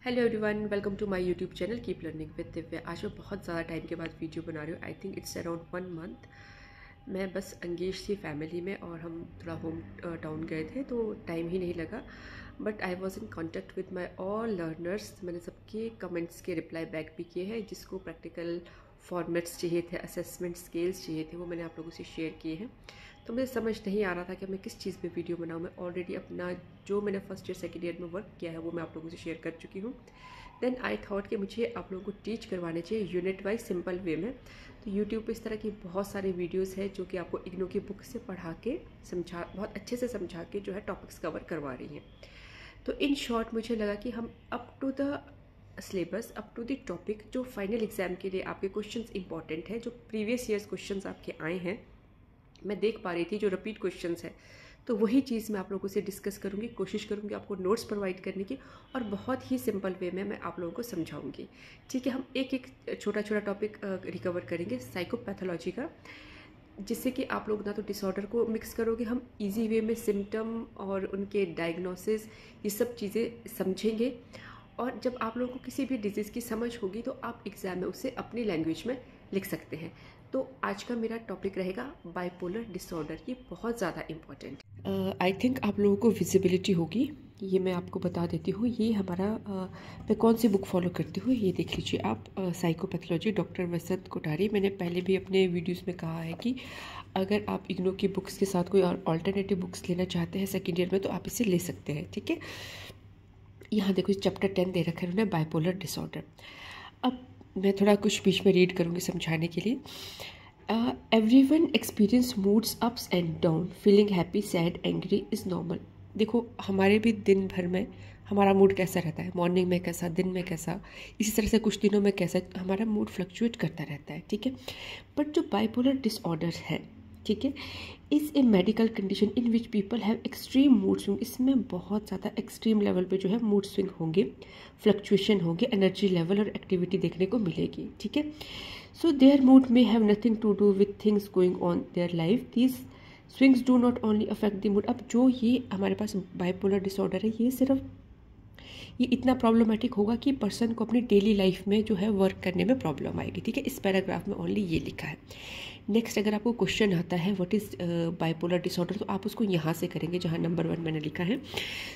Hello everyone, welcome to my YouTube channel keep learning with Divya. आज मैं बहुत ज़्यादा टाइम के बाद वीडियो बना रही हूँ। I think it's around 1 month. मैं बस एंगेज थी फैमिली में और हम थोड़ा होम टाउन गए थे तो टाइम ही नहीं लगा। But I was in contact with my all learners. मैंने सबके कमेंट्स के रिप्लाई बैक भी किए हैं। जिसको प्रैक्टिकल फॉर्मेट्स चाहिए थे, असेसमेंट स्केल्स चाहिए थे, वो मैंने आप लोगों से शेयर किए हैं। तो मुझे समझ नहीं आ रहा था कि मैं किस चीज़ पे वीडियो बनाऊँ। मैं ऑलरेडी अपना जो मैंने फर्स्ट ईयर सेकेंड ईयर में वर्क किया है वो मैं आप लोगों से शेयर कर चुकी हूँ। देन आई थॉट कि मुझे आप लोगों को टीच करवाने चाहिए यूनिट वाइज सिंपल वे में। तो यूट्यूब पे इस तरह की बहुत सारे वीडियोस है जो कि आपको इग्नो की बुक से पढ़ा के बहुत अच्छे से समझा के जो है टॉपिक्स कवर करवा रही हैं। तो इन शॉर्ट मुझे लगा कि हम up to the syllabus, up to the topic, जो फाइनल एग्जाम के लिए आपके क्वेश्चंस इंपॉर्टेंट है, जो प्रीवियस ईयर्स क्वेश्चंस आपके आए हैं, मैं देख पा रही थी जो रिपीट क्वेश्चंस है, तो वही चीज़ मैं आप लोगों से डिस्कस करूंगी। कोशिश करूंगी आपको नोट्स प्रोवाइड करने की और बहुत ही सिंपल वे में मैं आप लोगों को समझाऊंगी। ठीक है, हम एक एक छोटा छोटा टॉपिक रिकवर करेंगे साइकोपैथोलॉजी का, जिससे कि आप लोग ना तो डिसऑर्डर को मिक्स करोगे, हम इजी वे में सिम्टम और उनके डायग्नोसिस ये सब चीज़ें समझेंगे। और जब आप लोगों को किसी भी डिजीज़ की समझ होगी तो आप एग्ज़ाम में उसे अपनी लैंग्वेज में लिख सकते हैं। तो आज का मेरा टॉपिक रहेगा बाइपोलर डिसऑर्डर। ये बहुत ज़्यादा इम्पॉर्टेंट। आई थिंक आप लोगों को विजिबिलिटी होगी, ये मैं आपको बता देती हूँ। ये हमारा मैं कौन सी बुक फॉलो करती हूँ ये देख लीजिए आप। साइकोपैथोलॉजी, डॉक्टर वसंत कोठारी। मैंने पहले भी अपने वीडियोस में कहा है कि अगर आप इग्नो की बुक्स के साथ कोई ऑल्टरनेटिव बुक्स लेना चाहते हैं सेकेंड ईयर में तो आप इसे ले सकते हैं। ठीक है, यहाँ देखो चैप्टर 10 दे रखा है उन्होंने, बाइपोलर डिसऑर्डर। अब मैं थोड़ा कुछ बीच में रीड करूँगी समझाने के लिए। Everyone experience moods ups and down, feeling happy, sad, angry is normal. देखो हमारे भी दिन भर में हमारा मूड कैसा रहता है, मॉर्निंग में कैसा, दिन में कैसा, इसी तरह से कुछ दिनों में कैसा, हमारा मूड फ्लक्चुएट करता रहता है। ठीक है, बट जो बाइपोलर डिसऑर्डर है, ठीक है, is a medical condition in which people have extreme mood swing. इसमें बहुत ज़्यादा एक्सट्रीम लेवल पे जो है मूड स्विंग होंगे, फ्लक्चुएशन होंगे, एनर्जी लेवल और एक्टिविटी देखने को मिलेगी। ठीक है, so their mood may have nothing to do with things going on their life, these swings do not only affect the mood. अब जो ये हमारे पास बाइपोलर डिसऑर्डर है, ये इतना प्रॉब्लमाटिक होगा कि पर्सन को अपनी डेली लाइफ में जो है वर्क करने में प्रॉब्लम आएगी। ठीक है, इस पैराग्राफ में ओनली ये लिखा है। नेक्स्ट अगर आपको क्वेश्चन आता है व्हाट इज़ बाइपोलर डिसऑर्डर, तो आप उसको यहाँ से करेंगे जहाँ नंबर 1 मैंने लिखा है।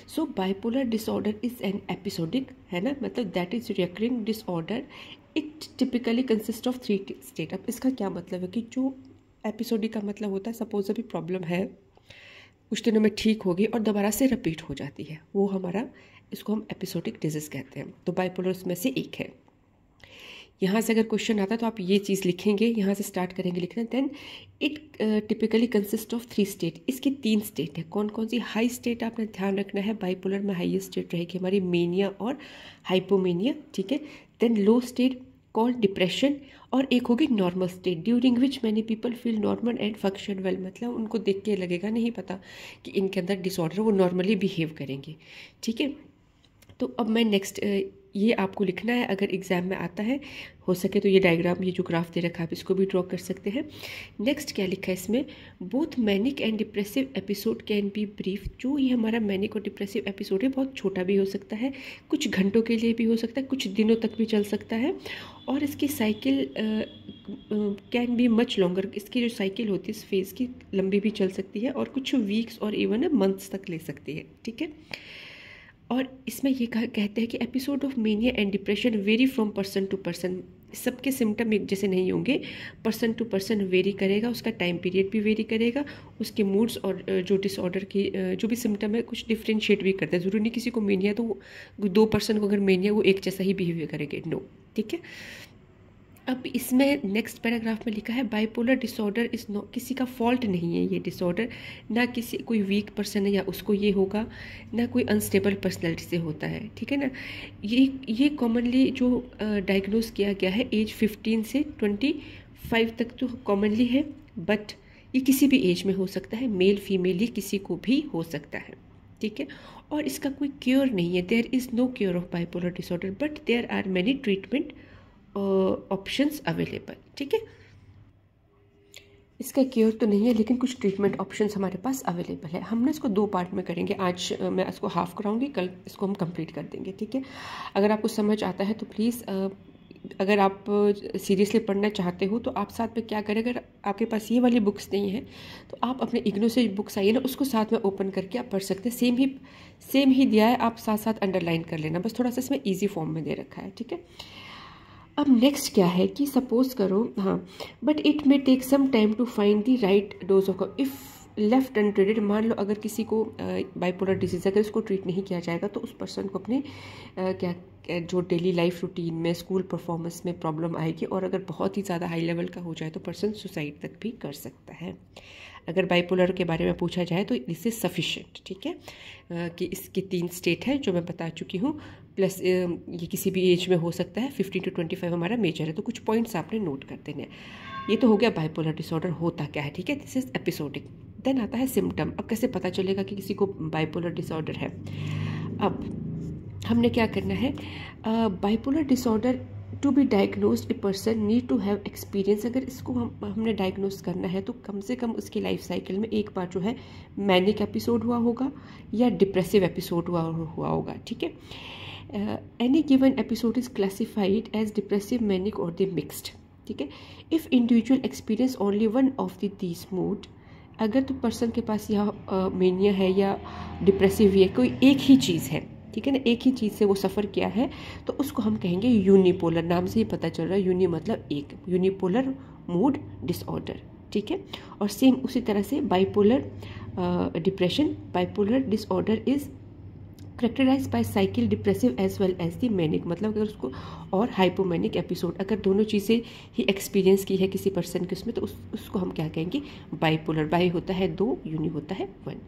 So bipolar disorder is an episodic, है ना, मतलब that is recurring disorder. It typically consist of 3 state. अब इसका क्या मतलब है कि जो एपिसोडिक का मतलब होता है, सपोज अभी प्रॉब्लम है, कुछ दिनों में ठीक होगी और दोबारा से रिपीट हो जाती है, वो हमारा, इसको हम एपिसोडिक डिजीज कहते हैं। तो बाइपोलर उसमें से एक है। यहाँ से अगर क्वेश्चन आता है तो आप ये चीज़ लिखेंगे, यहाँ से स्टार्ट करेंगे लिखना। Then it typically consist of 3 state. इसके 3 स्टेट है। कौन कौन सी? हाई स्टेट आपने ध्यान रखना है, बाइपोलर में हाईएस्ट स्टेट रहेगी हमारी मेनिया और हाइपोमेनिया। ठीक है, then low state called depression, और एक होगी normal state during which many people feel normal and function well. मतलब उनको देख के लगेगा नहीं पता कि इनके अंदर डिसऑर्डर, वो नॉर्मली बिहेव करेंगे। ठीक है, तो अब मैं नेक्स्ट ये आपको लिखना है। अगर एग्जाम में आता है, हो सके तो ये डायग्राम, ये जो ग्राफ दे रखा है आप इसको भी ड्रॉ कर सकते हैं। नेक्स्ट क्या लिखा है इसमें, both manic and depressive episode can be brief. जो ये हमारा मैनिक और डिप्रेसिव एपिसोड है बहुत छोटा भी हो सकता है, कुछ घंटों के लिए भी हो सकता है, कुछ दिनों तक भी चल सकता है, और इसकी cycle can be much longer. इसकी जो साइकिल होती है इस फेज़ की लंबी भी चल सकती है और कुछ वीक्स और इवन मंथ्स तक ले सकती है। ठीक है, और इसमें ये कहते हैं कि episode of mania and depression vary from person to person. सबके सिम्टम एक जैसे नहीं होंगे, पर्सन टू पर्सन वेरी करेगा, उसका टाइम पीरियड भी वेरी करेगा, उसके मूड्स और जो डिसऑर्डर की जो भी सिम्टम है कुछ डिफ्रेंशिएट भी करता है। ज़रूरी नहीं किसी को मेनिया तो 2 पर्सन को अगर मेनिया वो एक जैसा ही बिहेवियर करेंगे, नो। ठीक है, अब इसमें नेक्स्ट पैराग्राफ में लिखा है बाइपोलर डिसऑर्डर इज़ नो, किसी का फॉल्ट नहीं है ये डिसऑर्डर, ना किसी कोई वीक पर्सन है या उसको ये होगा, ना कोई अनस्टेबल पर्सनैलिटी से होता है। ठीक है ना, ये कॉमनली जो डायग्नोज किया गया है एज 15 से 25 तक तो कॉमनली है, बट ये किसी भी एज में हो सकता है, मेल फीमेल ये किसी को भी हो सकता है। ठीक है, और इसका कोई क्योर नहीं है। There is no cure of bipolar disorder but there are many treatment options available. ठीक है, इसका क्योर तो नहीं है, लेकिन कुछ ट्रीटमेंट ऑप्शंस हमारे पास अवेलेबल है। हम ना इसको 2 पार्ट में करेंगे। आज मैं इसको हाफ कराऊंगी, कल इसको हम कंप्लीट कर देंगे, ठीक है। अगर आपको समझ आता है तो प्लीज़, अगर आप सीरियसली पढ़ना चाहते हो तो आप साथ में क्या करें, अगर आपके पास ये वाली बुक्स नहीं है तो आप अपने इग्नो से बुक्स आई है ना, उसको साथ में ओपन करके आप पढ़ सकते हैं। सेम ही दिया है, आप साथ साथ अंडरलाइन कर लेना, बस थोड़ा सा इसमें ईजी फॉर्म में दे रखा है, ठीक है। अब नेक्स्ट क्या है कि सपोज करो, हाँ, but it may take some time to find the right dose of if left untreated. मान लो अगर किसी को बाइपोलर डिजीज़, अगर इसको ट्रीट नहीं किया जाएगा तो उस पर्सन को अपने जो डेली लाइफ रूटीन में, स्कूल परफॉर्मेंस में प्रॉब्लम आएगी, और अगर बहुत ही ज़्यादा हाई लेवल का हो जाए तो पर्सन सुसाइड तक भी कर सकता है। अगर बाइपोलर के बारे में पूछा जाए तो दिस इज सफिशिएंट, ठीक है, कि इसके 3 स्टेट है जो मैं बता चुकी हूँ, प्लस ये किसी भी एज में हो सकता है। 15 to 25 हमारा मेजर है, तो कुछ पॉइंट्स आपने नोट कर देने। ये तो हो गया बाइपोलर डिसऑर्डर होता क्या है, ठीक है, दिस इज एपिसोडिक। देन आता है सिम्टम। अब कैसे पता चलेगा कि किसी को बाइपोलर डिसऑर्डर है। अब हमने क्या करना है, bipolar disorder to be diagnosed a person need to have experience. अगर इसको हमने डायग्नोज करना है तो कम से कम उसकी लाइफ साइकिल में एक बार जो है मैनिक एपिसोड हुआ होगा या डिप्रेसिव एपिसोड हुआ होगा, ठीक है। Any given episode is classified as depressive, manic और द मिक्स्ड, ठीक है। If individual experience only one of these mood, अगर तो पर्सन के पास यह मेनिया है या डिप्रेसिव है, कोई एक ही चीज़ है, ठीक है ना, एक ही चीज़ से वो सफ़र किया है, तो उसको हम कहेंगे यूनिपोलर। नाम से ही पता चल रहा है, यूनि मतलब एक, यूनिपोलर मूड डिसऑर्डर, ठीक है। और सेम उसी तरह से bipolar depression, bipolar disorder is characterize by cycle depressive as well as the manic, मतलब अगर उसको, और हाइपोमैनिक एपिसोड, अगर दोनों चीज़ें ही एक्सपीरियंस की है किसी पर्सन के उसमें, तो उसको हम क्या कहेंगे, बाइपोलर। बाई होता है 2, यूनि होता है 1,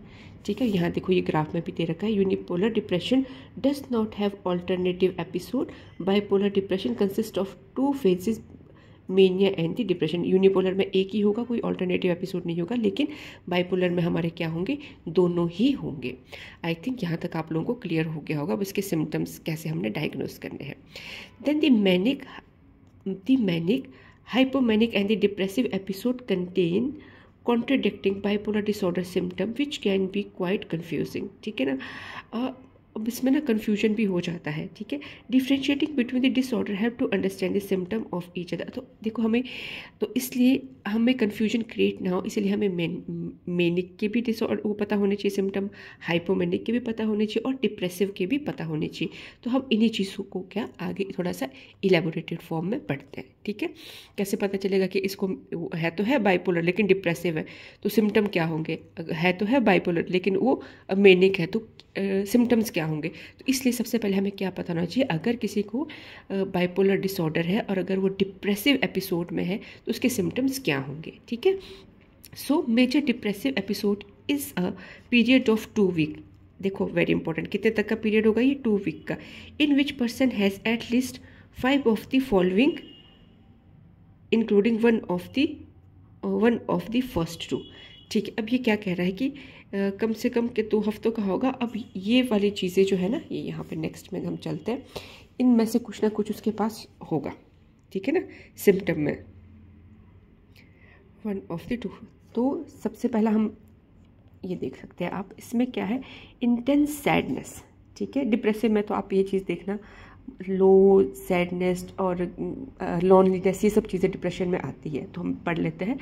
ठीक है। यहाँ देखो ये ग्राफ में भी दे रखा है, unipolar depression does not have alternative episode, bipolar depression consist of 2 phases, mania and the depression. Unipolar में एक ही होगा, कोई ऑल्टरनेटिव एपिसोड नहीं होगा, लेकिन बाइपोलर में हमारे क्या होंगे, दोनों ही होंगे। आई थिंक यहाँ तक आप लोगों को क्लियर हो गया होगा अब इसके सिम्टम्स कैसे हमने डायग्नोज करने हैं। Then the manic, hypomanic and the depressive episode contain contradicting bipolar disorder symptom which can be quite confusing, ठीक है ना। अब इसमें ना कन्फ्यूजन भी हो जाता है, ठीक है। Differentiating between the disorder have to understand the symptom of each other. तो देखो हमें, तो इसलिए हमें कन्फ्यूजन क्रिएट ना हो, इसलिए हमें मैनिक के भी डिसऑर्डर वो पता होने चाहिए सिम्टम, हाइपोमैनिक के भी पता होने चाहिए, और डिप्रेसिव के भी पता होने चाहिए। तो हम इन्हीं चीज़ों को क्या आगे थोड़ा सा इलेबोरेटेड फॉर्म में पढ़ते हैं, ठीक है। कैसे पता चलेगा कि इसको है तो है बाइपोलर लेकिन डिप्रेसिव है, तो सिम्टम क्या होंगे, है तो है बाइपोलर लेकिन वो मैनिक है, तो सिम्टम्स क्या होंगे। तो इसलिए सबसे पहले हमें क्या पता होना चाहिए, अगर किसी को बाइपोलर डिसऑर्डर है और अगर वो डिप्रेसिव एपिसोड में है तो उसके सिम्टम्स क्या होंगे, ठीक है। So major depressive episode is a period of 2 week. देखो वेरी इंपॉर्टेंट, कितने तक का पीरियड होगा ये, 2 वीक का, in which person has at least 5 of the following including one of the first 2, ठीक है। अब ये क्या कह रहा है कि कम से कम के 2 हफ्तों का होगा। अब ये वाली चीज़ें जो है ना, ये यहाँ पे नेक्स्ट में हम चलते हैं, इनमें से कुछ ना कुछ उसके पास होगा, ठीक है ना, सिम्टम में 1 of the 2। तो सबसे पहला हम ये देख सकते हैं आप, इसमें क्या है, इंटेंस सैडनेस, ठीक है। डिप्रेसिव में तो आप ये चीज़ देखना, लो सैडनेस और लॉनलीनेस, ये सब चीज़ें डिप्रेशन में आती है, तो हम पढ़ लेते हैं।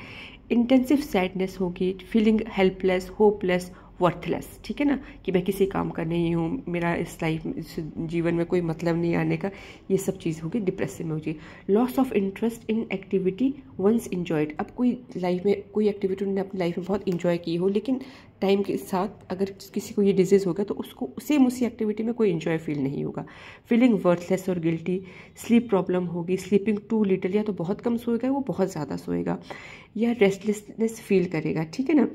इंटेंसिव सैडनेस होगी, फीलिंग हेल्पलेस, होपलेस, वर्थलेस, ठीक है ना, कि मैं किसी काम का नहीं हूँ, मेरा इस लाइफ में, इस जीवन में कोई मतलब नहीं आने का, ये सब चीज़ होगी डिप्रेसिव में होगी। Loss of interest in activity once enjoyed. अब कोई लाइफ में कोई एक्टिविटी उन्होंने अपनी लाइफ में बहुत इंजॉय की हो, लेकिन टाइम के साथ अगर किसी को ये डिजीज़ होगा तो उसको सेम उसी एक्टिविटी में कोई इंजॉय फील नहीं होगा। फीलिंग वर्थलेस और गिल्टी, स्लीप प्रॉब्लम होगी, स्लीपिंग टू लिटिल, या तो बहुत कम सोएगा वो बहुत ज़्यादा सोएगा, या रेस्टलेसनेस फील करेगा, ठीक है ना।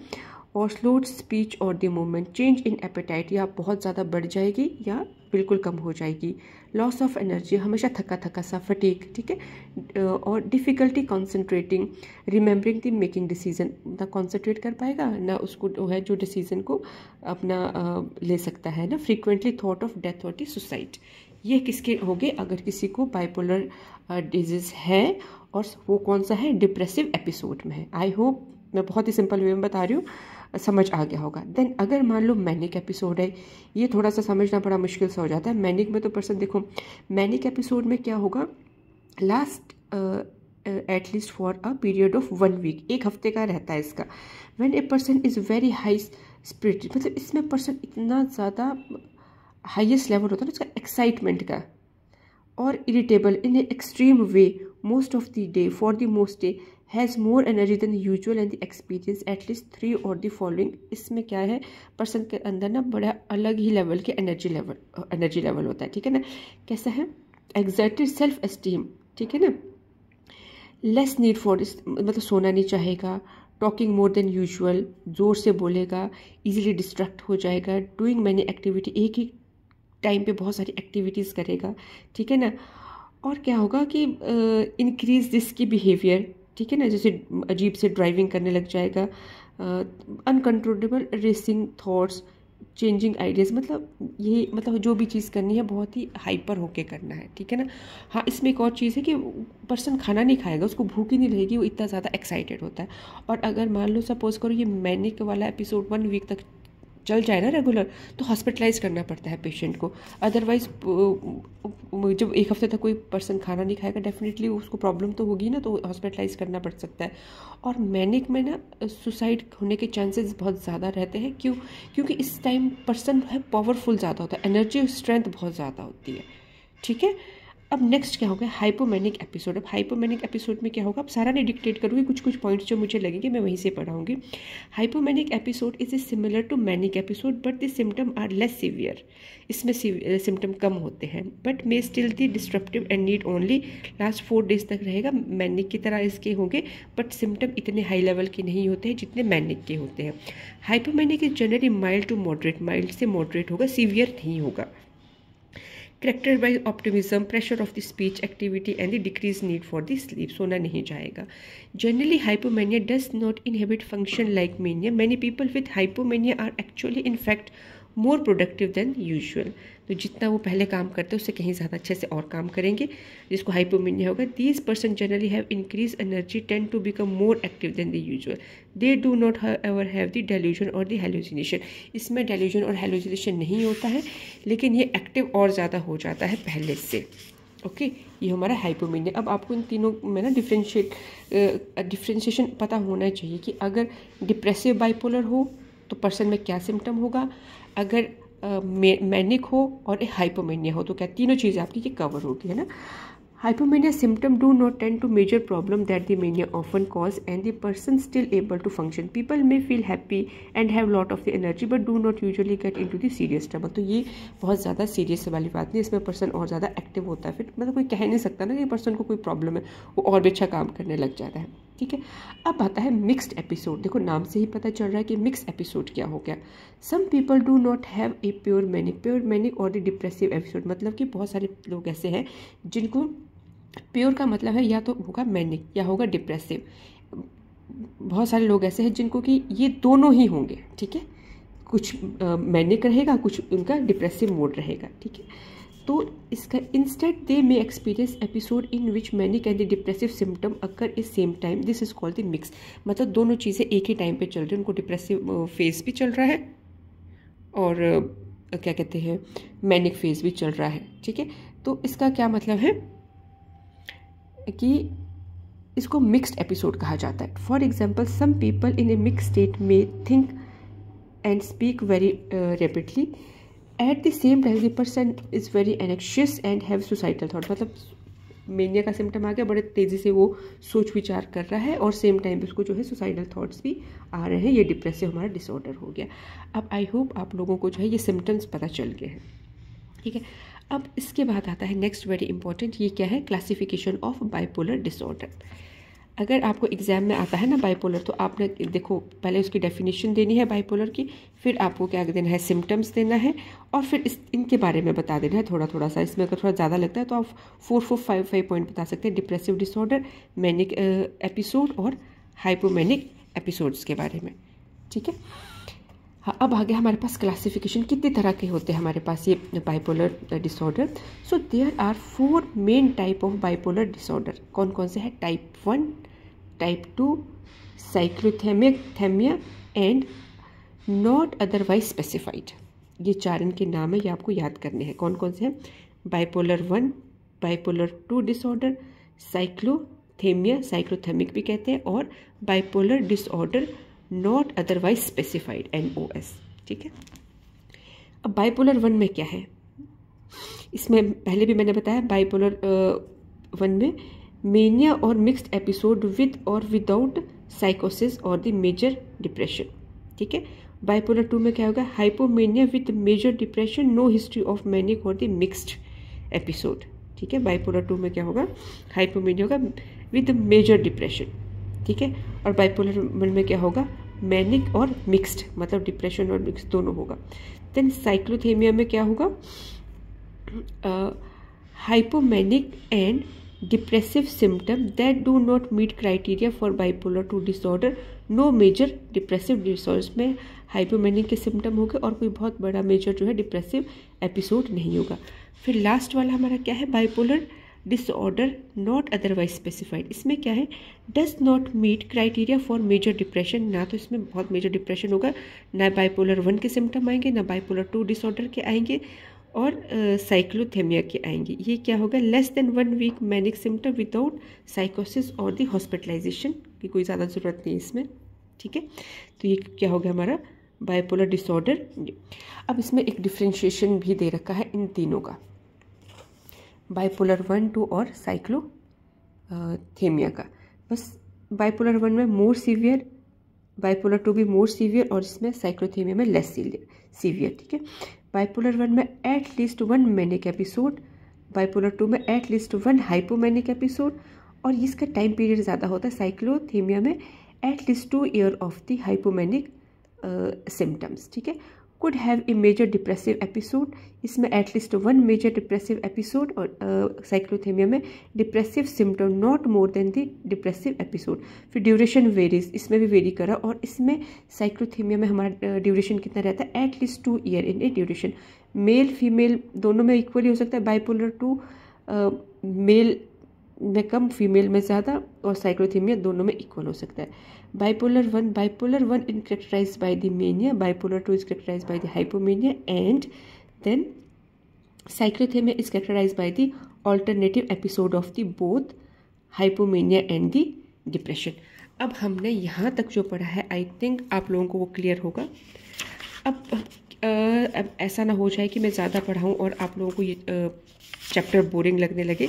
और स्लोड स्पीच और the movement, change in appetite, या बहुत ज़्यादा बढ़ जाएगी या बिल्कुल कम हो जाएगी। लॉस ऑफ एनर्जी, हमेशा थका थका सा, फटीग, ठीक है। और difficulty concentrating, remembering the making decision, ना कॉन्सेंट्रेट कर पाएगा ना उसको वो है जो डिसीजन को अपना ले सकता है ना। फ्रीक्वेंटली थॉट ऑफ डेथ और द सुसाइड, ये किसके हो गए, अगर किसी को बाइपोलर डिजीज़ है और वो कौन सा है, डिप्रेसिव एपिसोड में है। आई होप मैं बहुत ही सिंपल वे में बता रही हूँ, समझ आ गया होगा। देन अगर मान लो मैनिक एपिसोड है, ये थोड़ा सा समझना बड़ा मुश्किल सा हो जाता है। मैनिक में तो पर्सन, देखो मैनिक एपिसोड में क्या होगा, last at least for a period of 1 week, 1 हफ्ते का रहता है इसका। When a person is very high spirit, मतलब इसमें पर्सन इतना ज़्यादा हाईएस्ट लेवल होता है ना इसका एक्साइटमेंट का, और irritable in A extreme way most of the day, for the most day, has more energy than usual and the experience at least 3 और द फॉलोइंग। इसमें क्या है, पर्सन के अंदर ना बड़ा अलग ही लेवल के एनर्जी लेवल होता है, ठीक है ना। कैसा है, एग्जर्टेड सेल्फ एस्टीम, ठीक है ना, लेस नीड फॉर, मतलब सोना नहीं चाहेगा, टॉकिंग मोर देन यूजुअल, ज़ोर से बोलेगा, इजीली डिस्ट्रैक्ट हो जाएगा, डूइंग मैनी एक्टिविटी, एक ही टाइम पे बहुत सारी एक्टिविटीज़ करेगा, ठीक है ना। और क्या होगा कि इंक्रीज रिस्की बिहेवियर, ठीक है ना, जैसे अजीब से ड्राइविंग करने लग जाएगा, uncontrollable racing thoughts, changing ideas, मतलब ये मतलब जो भी चीज़ करनी है बहुत ही हाइपर होके करना है, ठीक है ना। हाँ, इसमें एक और चीज़ है कि पर्सन खाना नहीं खाएगा, उसको भूख ही नहीं रहेगी, वो इतना ज़्यादा एक्साइटेड होता है। और अगर मान लो सपोज करो ये मैनिक वाला एपिसोड 1 वीक तक चल जाए ना रेगुलर, तो हॉस्पिटलाइज करना पड़ता है पेशेंट को। अदरवाइज जब 1 हफ्ते तक कोई पर्सन खाना नहीं खाएगा, डेफिनेटली उसको प्रॉब्लम तो होगी ना, तो हॉस्पिटलाइज करना पड़ सकता है। और मैनिक में ना सुसाइड होने के चांसेस बहुत ज़्यादा रहते हैं। क्यों? क्योंकि इस टाइम पर्सन है पावरफुल ज़्यादा होता है, एनर्जी और स्ट्रेंथ बहुत ज़्यादा होती है, ठीक है। अब नेक्स्ट क्या होगा, हाइपोमैनिक एपिसोड। अब हाइपोमैनिक एपिसोड में क्या होगा, अब सारा नहीं डिक्टेट करूँगी, कुछ कुछ पॉइंट्स जो मुझे लगेंगे मैं वहीं से पढ़ाऊँगी। Hypomanic episode is similar to manic episode but the symptom are less severe. इसमें सिम्टम कम होते हैं, but may still the disruptive and need only last 4 days तक रहेगा। मैनिक की तरह इसके होंगे, बट सिम्टम इतने हाई लेवल के नहीं होते हैं जितने मैनिक के होते हैं। Hypomanic is generally mild to moderate, mild से मॉडरेट होगा, सीवियर नहीं होगा। Characterized by optimism, pressure of the speech activity and the decreased need for the sleep, सोना नहीं जाएगा। Generally, hypomania does not inhibit function like mania. Many people with hypomania are actually in fact more productive than usual. तो जितना वो पहले काम करते हैं उससे कहीं ज़्यादा अच्छे से और काम करेंगे, जिसको हाइपोमेनिया होगा। These person generally have increased energy, tend to become more active than the usual. They do not however have the delusion or the hallucination. इसमें delusion और hallucination नहीं होता है, लेकिन ये एक्टिव और ज़्यादा हो जाता है पहले से। ओके, ये हमारा हाइपोमेनिया। अब आपको इन तीनों में ना डिफ्रेंशिएशन पता होना चाहिए कि अगर डिप्रेसिव बाइपोलर हो तो पर्सन में क्या सिम्टम होगा, अगर मैनिक हो और हाइपोमेनिया हो तो क्या, तीनों चीज़ें आपकी ये कवर होगी, है ना। Hypomania symptom do not tend to major problem that the mania often cause and the person still able to function. People may feel happy and have lot of the energy but do not usually get into the serious trouble. तो ये बहुत ज़्यादा serious वाली बात नहीं, इसमें person और ज़्यादा एक्टिव होता है। फिर मतलब कोई कह नहीं सकता ना कि पर्सन को कोई प्रॉब्लम है, वो और भी अच्छा काम करने लग जाता है, ठीक है। अब आता है मिक्स्ड एपिसोड। देखो नाम से ही पता चल रहा है कि मिक्स एपिसोड क्या हो गया। Some people do not have a pure manic और द डिप्रेसिव एपिसोड, मतलब कि बहुत सारे लोग ऐसे हैं जिनको प्योर का मतलब है या तो होगा मैनिक या होगा डिप्रेसिव। बहुत सारे लोग ऐसे हैं जिनको कि ये दोनों ही होंगे, ठीक है। कुछ मैनिक रहेगा, कुछ उनका डिप्रेसिव मोड रहेगा, ठीक है। तो इसका instead they may experience episode in which manic and the depressive symptom occur is same time, this is called the mix. मतलब दोनों चीज़ें एक ही टाइम पे चल रही हैं, उनको डिप्रेसिव फेज भी चल रहा है और क्या कहते हैं मैनिक फेज भी चल रहा है, ठीक है। तो इसका क्या मतलब है कि इसको मिक्स्ड एपिसोड कहा जाता है। For example, some people in a mix state में think and speak very rapidly at the same time the person is very anxious and have suicidal thought. मतलब मेनिया का सिम्टम आ गया, बड़े तेज़ी से वो सोच विचार कर रहा है और सेम टाइम उसको जो है सुसाइडल थॉट्स भी आ रहे हैं। ये डिप्रेसिव हमारा डिसऑर्डर हो गया। अब आई होप आप लोगों को जो है ये सिम्टम्स पता चल गए हैं, ठीक है। अब इसके बाद आता है नेक्स्ट वेरी इंपॉर्टेंट, ये क्या है, क्लासिफिकेशन ऑफ बाइपोलर डिसऑर्डर। अगर आपको एग्जाम में आता है ना बाइपोलर, तो आपने देखो पहले उसकी डेफिनेशन देनी है बाइपोलर की, फिर आपको क्या देना है, सिम्टम्स देना है, और फिर इनके बारे में बता देना है थोड़ा थोड़ा सा। इसमें अगर थोड़ा ज़्यादा लगता है तो आप 4-5 पॉइंट बता सकते हैं, डिप्रेसिव डिसऑर्डर, मैनिक एपिसोड और हाइपोमैनिक एपिसोड्स के बारे में, ठीक है। हाँ, अब आ गया हमारे पास क्लासिफिकेशन, कितनी तरह के होते हैं हमारे पास ये bipolar disorder. So there are 4 main type of bipolar disorder. कौन कौन से हैं, type 1, type 2, cyclothymia and not otherwise specified. ये 4 इनके नाम है, ये आपको याद करने हैं। कौन कौन से हैं? बाइपोलर 1, बाइपोलर 2 डिसऑर्डर, साइक्लोथेमिया, साइक्लोथेमिक भी कहते हैं, और bipolar disorder not otherwise specified, NOS। ठीक है। अब बाइपोलर 1 में क्या है? इसमें पहले भी मैंने बताया, बाइपोलर 1 में मेनिया और मिक्स्ड एपिसोड विद और विदाउट साइकोसिस और द मेजर डिप्रेशन। ठीक है। बाइपोलर 2 में क्या होगा? Hypomania with major depression, no history of manic और द मिक्स्ड एपिसोड। ठीक है। बाइपोलर 2 में क्या होगा? हाइपोमेनिया होगा विद मेजर डिप्रेशन। ठीक है। और बाइपोलर 1 में क्या होगा? मैनिक और मिक्स्ड, मतलब डिप्रेशन और मिक्स दोनों होगा। देन साइक्लोथेमिया में क्या होगा? Hypomanic and depressive symptom that do not meet criteria for bipolar 2 disorder, no major depressive disorder में हाइपोमेनिक के सिम्टम होंगे और कोई बहुत बड़ा मेजर जो है डिप्रेसिव एपिसोड नहीं होगा। फिर लास्ट वाला हमारा क्या है? Bipolar disorder not otherwise specified. इसमें क्या है? Does not meet criteria for major depression. ना तो इसमें बहुत मेजर डिप्रेशन होगा, ना बाइपोलर 1 के सिम्टम आएंगे, ना बाइपोलर 2 डिसऑर्डर के आएंगे, और साइक्लोथेमिया के आएंगे। ये क्या होगा? Less than 1 week manic symptom without साइकोसिस और दी हॉस्पिटलाइजेशन की कोई ज़्यादा ज़रूरत नहीं इसमें। ठीक है। तो ये क्या हो गया हमारा? Bipolar disorder. अब इसमें एक डिफ्रेंशिएशन भी दे रखा है इन तीनों का, बाइपोलर 1, 2 और साइक्लोथेमिया का। बस बाइपोलर 1 में मोर सीवियर, बाइपोलर 2 भी मोर सीवियर, और इसमें साइक्लोथेमिया में लेस सीवियर। ठीक है। बाइपोलर 1 में at least 1 manic episode, bipolar 2 में एट लीस्ट 1 हाइपोमैनिक एपिसोड, और इसका टाइम पीरियड ज़्यादा होता है। साइक्लोथेमिया में at least 2 year of the hypomanic symptoms. ठीक है। Could have a major depressive episode, इसमें at least 1 major depressive episode, और साइक्लोथेमिया में depressive symptom not more than the depressive episode. फिर ड्यूरेशन वेरीज, इसमें भी वेरी करा, और इसमें साइक्लोथेमिया में हमारा ड्यूरेशन कितना रहता है? Eight least 2 year in A duration. Male female दोनों में इक्वली हो सकता है। बाइपोलर 2 मेल में कम, फीमेल में ज़्यादा, और साइक्लोथेमिया दोनों में इक्वल हो सकता है। Bipolar 1 is characterized by the mania, bipolar 2 is characterized by the hypomania, and then cyclothymia is characterized by the alternative episode of the both hypomania and the depression। अब हमने यहाँ तक जो पढ़ा है, आई थिंक आप लोगों को वो क्लियर होगा। अब ऐसा ना हो जाए कि मैं ज़्यादा पढ़ाऊँ और आप लोगों को ये चैप्टर बोरिंग लगने लगे,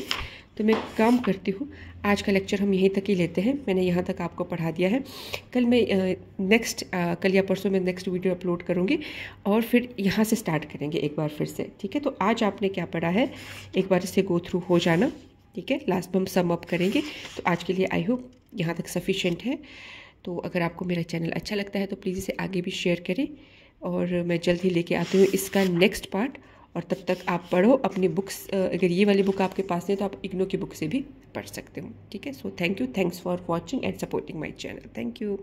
तो मैं काम करती हूँ, आज का लेक्चर हम यहीं तक ही लेते हैं। मैंने यहाँ तक आपको पढ़ा दिया है। कल मैं कल या परसों में नेक्स्ट वीडियो अपलोड करूँगी, और फिर यहाँ से स्टार्ट करेंगे एक बार फिर से। ठीक है। तो आज आपने क्या पढ़ा है, एक बार इसे गो थ्रू हो जाना। ठीक है। लास्ट में हम सम अप करेंगे। तो आज के लिए आई होप यहाँ तक सफिशिएंट है। तो अगर आपको मेरा चैनल अच्छा लगता है तो प्लीज़ इसे आगे भी शेयर करें, और मैं जल्द ही लेके आती हूँ इसका नेक्स्ट पार्ट। और तब तक आप पढ़ो अपनी बुक्स, अगर ये वाली बुक आपके पास नहीं तो आप इग्नो की बुक से भी पढ़ सकते हो। ठीक है। So thank you, thanks for watching and supporting my channel. Thank you.